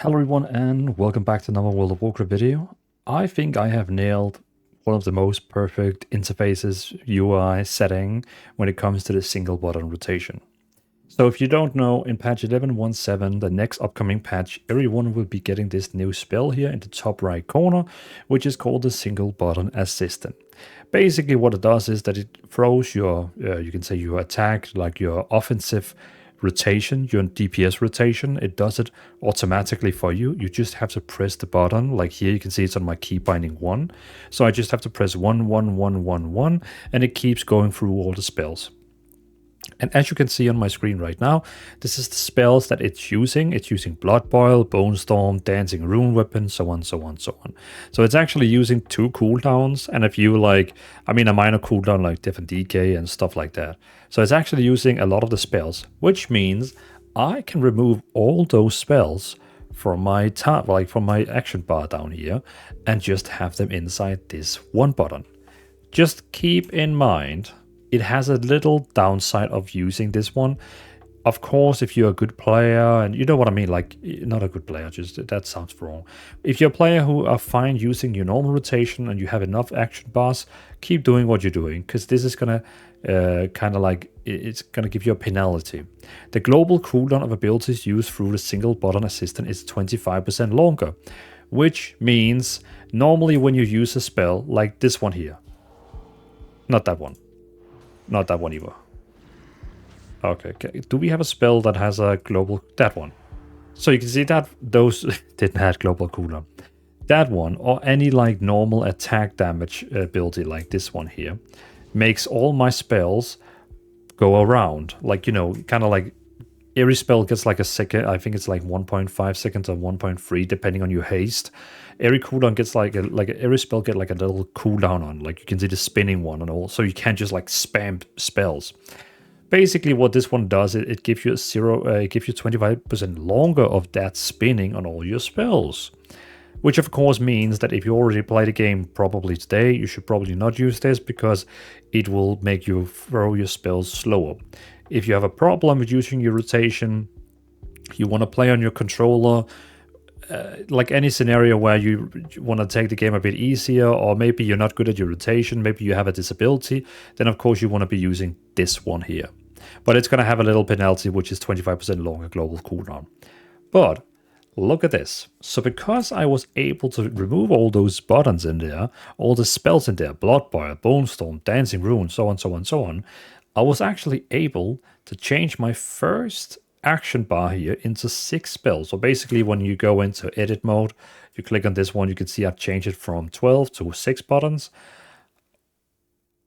Hello everyone and welcome back to another World of Warcraft video. I think I have nailed one of the most perfect interfaces UI setting when it comes to the single button rotation. So if you don't know, in patch 11.17, the next upcoming patch, everyone will be getting this new spell here in the top right corner, which is called the single button assistant. Basically what it does is that it throws your, you can say your attack, like your offensive rotation, your DPS rotation. It does it automatically for you. You just have to press the button. Like here you can see it's on my key binding 1. So I just have to press 1, 1, 1, 1, 1, and it keeps going through all the spells. And as you can see on my screen right now, this is the spells that it's using. It's using Blood Boil, Bone Storm, Dancing Rune Weapon, so on, so on, so on. So it's actually using 2 cooldowns, and if you like, a minor cooldown like Death and Decay and stuff like that. So it's actually using a lot of the spells, which means I can remove all those spells from my from my action bar down here, and just have them inside this one button. Just keep in mind, it has a little downside of using this one. Of course, if you're a good player, and you know what I mean, like, not a good player, just that sounds wrong. If you're a player who are fine using your normal rotation and you have enough action bars, keep doing what you're doing, because this is gonna it's gonna give you a penalty. The global cooldown of abilities used through the single button assistant is 25% longer, which means normally when you use a spell like this one here, not that one. Not that one either. Okay, do we have a spell that has a global... That one. So you can see that those didn't have global cooldown. That one, or any like normal attack damage ability like this one here, makes all my spells go around. Like, you know, kind of like every spell gets like a second. I think it's like 1.5 seconds or 1.3 depending on your haste. Every cooldown gets every spell get like a little cooldown on. Like you can see the spinning one and all. So you can't just like spam spells. Basically, what this one does, it gives you it gives you 25% longer of that spinning on all your spells. Which of course means that if you already played the game probably today, you should probably not use this, because it will make you throw your spells slower. If you have a problem with using your rotation, you want to play on your controller, like any scenario where you want to take the game a bit easier, or maybe you're not good at your rotation, maybe you have a disability, then of course you want to be using this one here. But it's going to have a little penalty, which is 25% longer global cooldown. But look at this. So because I was able to remove all those buttons in there, all the spells in there, Blood Boil, Bone Storm, Dancing Rune, so on, so on, so on, I was actually able to change my first action bar here into 6 spells. So basically when you go into edit mode, you click on this one, you can see I've changed it from 12 to 6 buttons.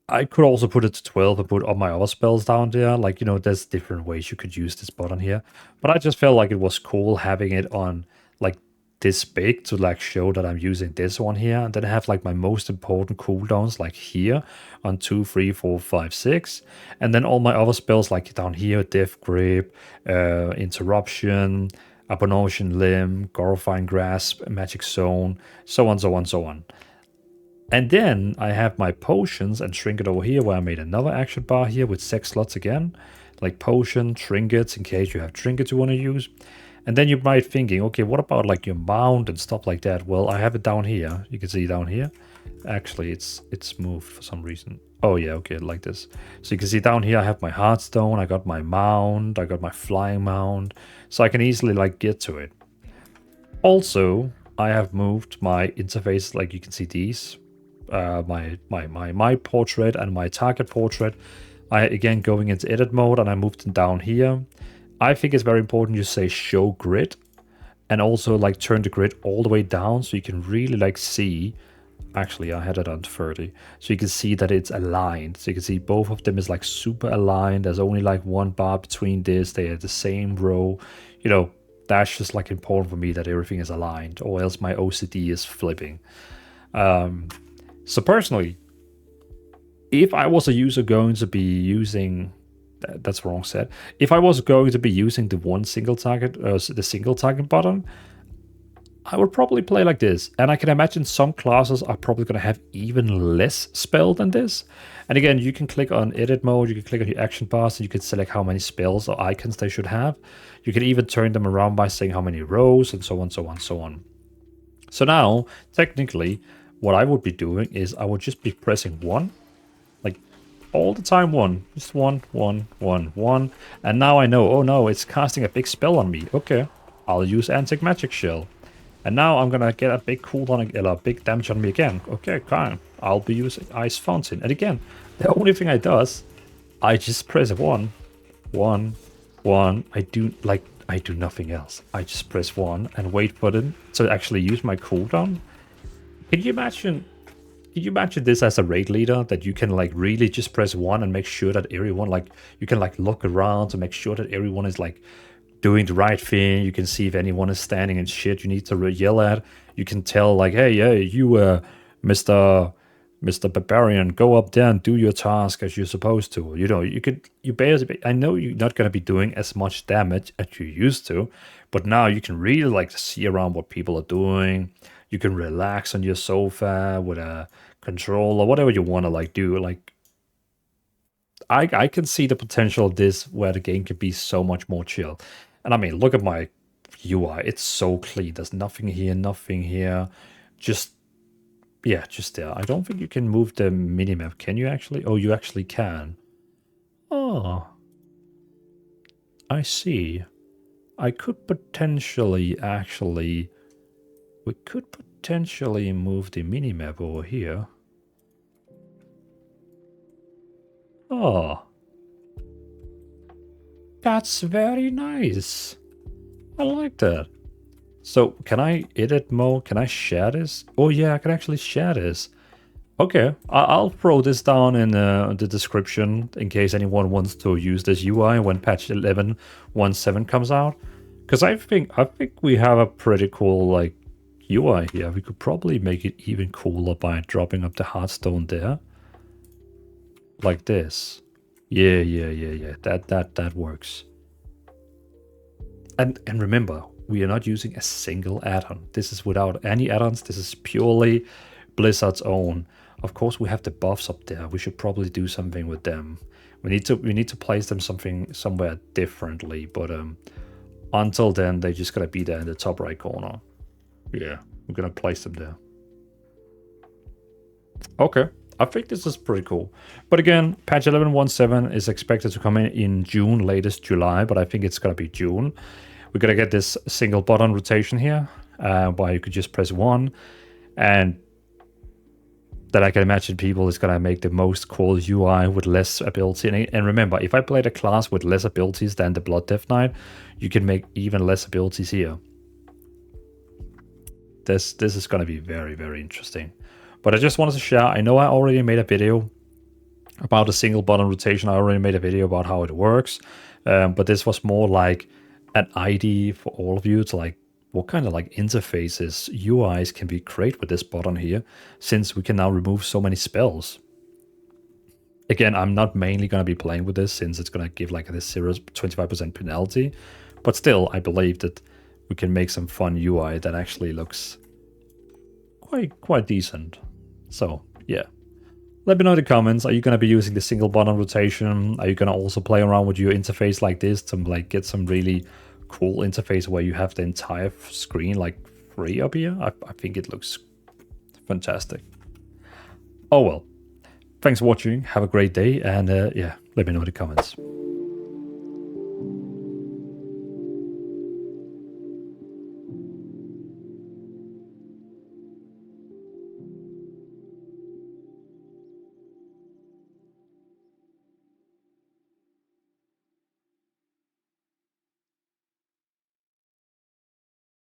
I could also put it to 12 and put all my other spells down there. Like, you know, there's different ways you could use this button here. But I just felt like it was cool having it on like this big to like show that I'm using this one here. And then I have like my most important cooldowns like here on 2, 3, 4, 5, 6. And then all my other spells like down here, Death Grip, Interruption, Abomination Limb, Gorifying Grasp, Magic Zone, so on, so on, so on. And then I have my potions and trinket over here, where I made another action bar here with 6 slots again, like potion, trinkets, in case you have trinkets you want to use. And then you might be thinking, okay, what about like your mount and stuff like that? Well, I have it down here. You can see down here. Actually, it's moved for some reason. Oh yeah, okay, like this. So you can see down here I have my Hearthstone, I got my mount, I got my flying mount, so I can easily like get to it. Also, I have moved my interface, like you can see these. My portrait and my target portrait. I again going into edit mode, and I moved them down here. I think it's very important you say show grid, and also like turn the grid all the way down so you can really like see. Actually, I had it on 30, so you can see that it's aligned. So you can see both of them is like super aligned. There's only like 1 bar between this. They are the same row. You know, that's just like important for me that everything is aligned, or else my OCD is flipping. So personally, if I was a user going to be using, that's wrong said. If I was going to be using the one single target, the single target button, I would probably play like this. And I can imagine some classes are probably going to have even less spell than this. And again, you can click on edit mode, you can click on your action bars, and you can select how many spells or icons they should have. You can even turn them around by saying how many rows, and so on, so on, so on. So now, technically, what I would be doing is I would just be pressing 1, like all the time 1, just 1, 1, 1, 1. And now I know, oh no, it's casting a big spell on me. Okay, I'll use Anti-Magic Shell. And now I'm gonna get a big cooldown, or a big damage on me again. Okay, fine. I'll be using Ice Fountain. And again, the only thing I does, I just press 1, 1, 1. I do nothing else. I just press 1 and wait for them to actually use my cooldown. Can you imagine this as a raid leader, that you can like really just press 1 and make sure that everyone, like, you can like look around to make sure that everyone is like doing the right thing. You can see if anyone is standing and shit you need to yell at. You can tell like, hey, you Mr. Barbarian, go up there and do your task as you're supposed to. You know, you basically, I know you're not going to be doing as much damage as you used to, but now you can really like see around what people are doing. You can relax on your sofa with a controller, whatever you want to like do. Like, I can see the potential of this where the game could be so much more chill. And I mean, look at my UI. It's so clean. There's nothing here. Just, yeah, just there. I don't think you can move the minimap. Can you actually? Oh, you actually can. Oh, I see. I could potentially actually... We could potentially move the minimap over here. Oh. That's very nice. I like that. So, can I edit mode? Can I share this? Oh yeah, I can actually share this. Okay, I'll throw this down in the description in case anyone wants to use this UI when patch 11.17 comes out. Because I think we have a pretty cool like UI here. We could probably make it even cooler by dropping up the Hearthstone there. Like this. Yeah. That works. And remember, we are not using a single add-on. This is without any add-ons. This is purely Blizzard's own. Of course, we have the buffs up there. We should probably do something with them. We need to place them somewhere differently. But until then, they're just gonna be there in the top right corner. Yeah, we're gonna place them there. Okay. I think this is pretty cool. But again, patch 11.17 is expected to come in June, latest July, but I think it's going to be June. We're going to get this single button rotation here, where you could just press 1, and that I can imagine people is going to make the most cool UI with less ability. And remember, if I played a class with less abilities than the Blood Death Knight, you can make even less abilities here. This is going to be very, very interesting. But I just wanted to share, I know I already made a video about the single button rotation. I already made a video about how it works. But this was more like an idea for all of you to like, what kind of like interfaces, UIs can we create with this button here, since we can now remove so many spells. Again, I'm not mainly going to be playing with this since it's going to give like this 25% penalty. But still, I believe that we can make some fun UI that actually looks quite decent. So, yeah. Let me know in the comments, are you going to be using the single button rotation? Are you going to also play around with your interface like this to like get some really cool interface where you have the entire screen like free up here? I think it looks fantastic. Oh well. Thanks for watching, have a great day, and yeah, let me know in the comments.